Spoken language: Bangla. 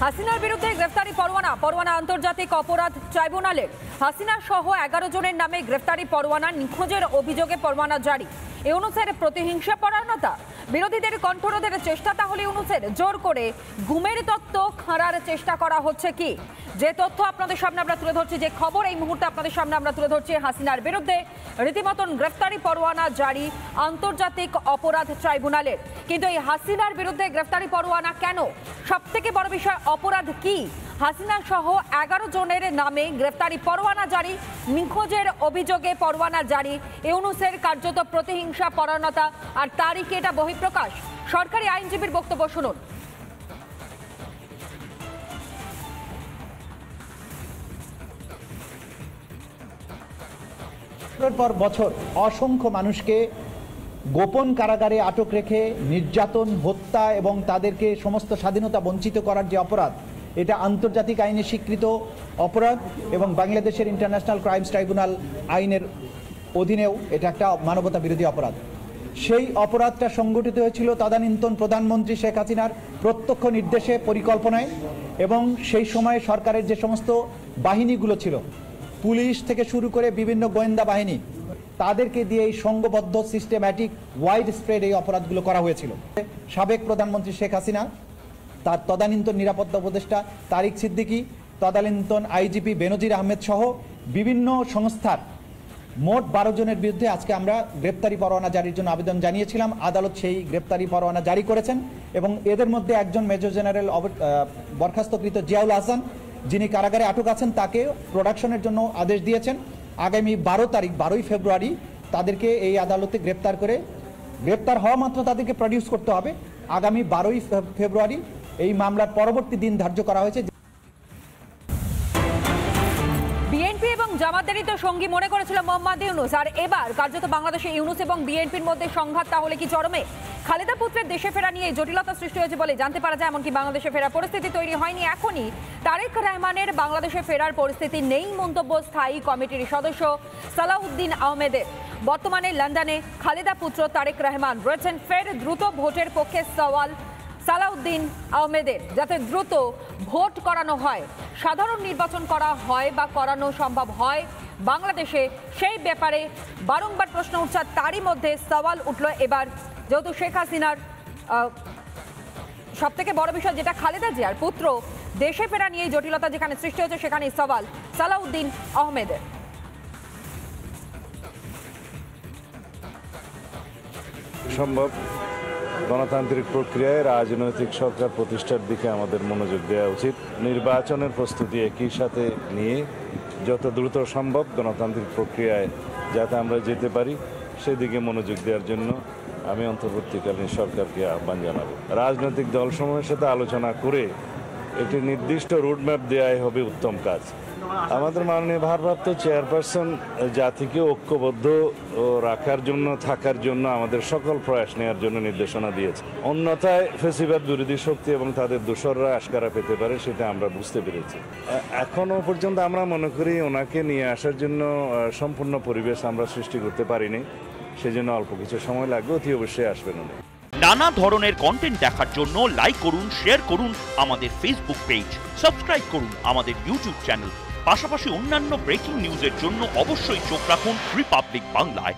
হাসিনার বিরুদ্ধে গ্রেফতারি পরোয়ানা আন্তর্জাতিক অপরাধ ট্রাইব্যুনালের। হাসিনা সহ 11 জনের নামে গ্রেফতারি পরোয়ানা, নিখোঁজের অভিযোগে পরোয়ানা জারি। ইউনূসের প্রতিহিংসা পরায়ণতা, বিরোধীদের কণ্ঠরোধের চেষ্টা, তাহলে ইউনূসের জোর করে গুমের তত্ত্ব খাঁড়ার চেষ্টা করা হচ্ছে কি? যে তথ্য আপনাদের সামনে আমরা তুলে ধরছি, যে খবর এই মুহূর্তে আপনাদের সামনে আমরা তুলে ধরছি, হাসিনার বিরুদ্ধে রীতিমতন গ্রেফতারি পরোয়ানা জারি আন্তর্জাতিক অপরাধ ট্রাইব্যুনালের। কিন্তু এই হাসিনার বিরুদ্ধে গ্রেফতারি পরোয়ানা কেন? সবথেকে বড় বিষয়, অপরাধ কি? হাসিনা সহ 11 জনের নামে গ্রেফতারি পরোয়ানা জারি, নিখোঁজের অভিযোগে পরোয়ানা জারি। ইউনূসের কার্যত প্রতিহিংসা পরায়ণতা, আর তারিখে এটা বহিঃপ্রকাশ। সরকারি আইনজীবীর বক্তব্য শুনুন। পর বছর অসংখ্য মানুষকে গোপন কারাগারে আটক রেখে নির্যাতন, হত্যা এবং তাদেরকে সমস্ত স্বাধীনতা বঞ্চিত করার যে অপরাধ, এটা আন্তর্জাতিক আইনে স্বীকৃত অপরাধ এবং বাংলাদেশের ইন্টারন্যাশনাল ক্রাইমস ট্রাইব্যুনাল আইনের অধীনেও এটা একটা মানবতা বিরোধী অপরাধ। সেই অপরাধটা সংগঠিত হয়েছিল তদানীন্তন প্রধানমন্ত্রী শেখ হাসিনার প্রত্যক্ষ নির্দেশে, পরিকল্পনায়, এবং সেই সময়ে সরকারের যে সমস্ত বাহিনীগুলো ছিল, পুলিশ থেকে শুরু করে বিভিন্ন গোয়েন্দা বাহিনী, তাদেরকে দিয়ে এই সংঘবদ্ধ সিস্টেম্যাটিক ওয়াইড স্প্রেড এই অপরাধগুলো করা হয়েছিল। সাবেক প্রধানমন্ত্রী শেখ হাসিনা, তার তদানীন্তন নিরাপত্তা উপদেষ্টা তারিক সিদ্দিকী, তদানীন্তন আইজিপি বেনজির আহমেদ সহ বিভিন্ন সংস্থার মোট 12 জনের বিরুদ্ধে আজকে আমরা গ্রেপ্তারি পরোয়ানা জারির জন্য আবেদন জানিয়েছিলাম। আদালত সেই গ্রেপ্তারি পরোয়ানা জারি করেছেন এবং এদের মধ্যে একজন মেজর জেনারেল বরখাস্তকৃত জিয়াউল হাসান, যিনি কারাগারে আটক আছেন, তাকে প্রোডাকশনের জন্য আদেশ দিয়েছেন। আগামী 12 ফেব্রুয়ারি তাদেরকে এই আদালতে গ্রেপ্তার হওয়া মাত্র তাদেরকে প্রডিউস করতে হবে। আগামী 12 ফেব্রুয়ারি এই মামলার পরবর্তী দিন ধার্য করা হয়েছে। বিএনপি এবং জামাতেরই তো সঙ্গী মনে করেছিল মোহাম্মদ ইউনূস, আর এবার কার্যত বাংলাদেশে ইউনূস এবং বিএনপির মধ্যে সংঘাত তাহলে কি চরমে? খালেদা পুত্রের দেশে ফেরা নিয়ে জটিলতা সৃষ্টি হয়েছে বলে জানতে পারা যায়। এমনকি বাংলাদেশে ফেরার পরিস্থিতি তৈরি হয়নি এখনই। তারেক রহমানের বাংলাদেশে ফেরার পরিস্থিতি নেই মন্তব্য স্থায়ী কমিটির সদস্য সালাউদ্দিন আহমেদের। বর্তমানে লন্ডনে খালেদা পুত্র তারেক রহমান রয়েছেন। ফের দ্রুত ভোটের পক্ষে সওয়াল সালাউদ্দিন আহমেদের, যাতে দ্রুত ভোট করানো হয়, সাধারণ নির্বাচন করা হয় বা করানো সম্ভব হয় বাংলাদেশে, সেই ব্যাপারে বারংবার প্রশ্ন উঠছে। তারই মধ্যে সওয়াল উঠল এবার, যেহেতু শেখ হাসিনার সব থেকে বড় বিষয় যেটা খালেদা জিয়ার পুত্র দেশে ফেরা নিয়ে জটিলতা যেখানে সৃষ্টি হচ্ছে, সেখানেই সওয়াল সালাউদ্দিন আহমেদের। সম্ভব গণতান্ত্রিক প্রক্রিয়ায় রাজনৈতিক সরকার প্রতিষ্ঠার দিকে আমাদের মনোযোগ দেওয়া উচিত। নির্বাচনের প্রস্তুতি একই সাথে নিয়ে যত দ্রুত সম্ভব গণতান্ত্রিক প্রক্রিয়ায় যাতে আমরা যেতে পারি সেদিকে মনোযোগ দেওয়ার জন্য আমি অন্তর্বর্তীকালীন সরকারকে আহ্বান জানাবো। রাজনৈতিক দলসমূহের সাথে আলোচনা করে একটি নির্দিষ্ট রোডম্যাপ দেওয়াই হবে উত্তম কাজ। আমাদের মাননীয় ভারপ্রাপ্ত চেয়ারপারসন জাতিকে ঐক্যবদ্ধ রাখার জন্য, থাকার জন্য আমাদের সকল প্রয়াস নেওয়ার জন্য নির্দেশনা দিয়েছে। অন্যথায় ফ্যাসিবাদ বিরোধী শক্তি এবং তাদের দোসররা আশকারা পেতে পারে, সেটা আমরা বুঝতে পেরেছি। এখনো পর্যন্ত আমরা মনে করি ওনাকে নিয়ে আসার জন্য সম্পূর্ণ পরিবেশ আমরা সৃষ্টি করতে পারিনি, সেজন্য অল্প কিছু সময় লাগবে, অতি অবশ্যই আসবেন উনি। নানা ধরনের কন্টেন্ট দেখার জন্য লাইক করুন, শেয়ার করুন আমাদের ফেসবুক পেজ, সাবস্ক্রাইব করুন আমাদের ইউটিউব চ্যানেল। পাশাপাশি অন্যান্য ব্রেকিং নিউজের জন্য অবশ্যই চোখ রাখুন রিপাবলিক বাংলায়।